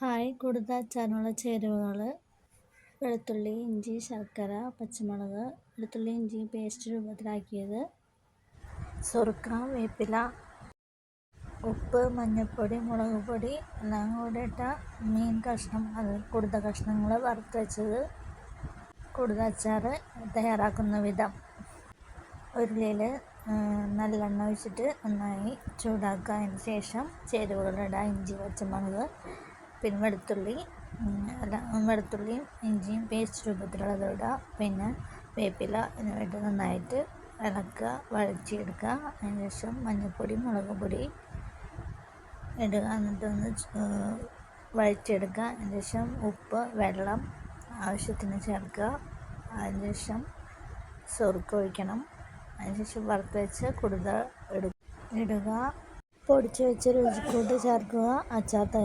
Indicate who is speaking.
Speaker 1: Hi, കൂടുതൽ അച്ചാറിനുള്ള ചേരുവകൾ: വെളുത്തുള്ളി, ഇഞ്ചി, ശർക്കര, പച്ചമുളക്, വെളുത്തുള്ളി ഇഞ്ചി പേസ്റ്റ് രൂപത്തിലാക്കിയത്, സുറുക്ക, വേപ്പില, ഉപ്പ്, മഞ്ഞൾപ്പൊടി, മുളക് പൊടി എല്ലാം കൂടെ ഇട്ട മീൻ കഷ്ണം, അത് കുടുത കഷ്ണങ്ങൾ വറുത്ത് വെച്ചത്. കുടുത അച്ചാർ തയ്യാറാക്കുന്ന വിധം: ഉരുളിയിൽ നല്ലെണ്ണ ഒഴിച്ചിട്ട് നന്നായി ചൂടാക്കുക. അതിന് ശേഷം ചേരുവകളിടുക: ഇഞ്ചി, പച്ചമുളക്, പിന്നെ വെളുത്തുള്ളിയും ഇഞ്ചിയും പേസ്റ്റ് രൂപത്തിലുള്ളത് ഇടുക. പിന്നെ വേപ്പില എന്നിവയിട്ട് നന്നായിട്ട് ഇളക്കുക, വഴറ്റിയെടുക്കുക. അതിന് ശേഷം മഞ്ഞൾപ്പൊടി, മുളക് പൊടി ഇടുക. എന്നിട്ടൊന്ന് വഴറ്റിയെടുക്കുക. അതിന് ശേഷം ഉപ്പ്, വെള്ളം ആവശ്യത്തിന് ചേർക്കുക. അതിന് ശേഷം സുറുക്ക ഒഴിക്കണം. അതിന് ശേഷം വറുത്ത് വെച്ച് കുടുത ഇടുക. പൊടിച്ച് വെച്ച് രുചിക്കൂട്ട് ചേർക്കുക. അച്ചാർ തയ്യാർ.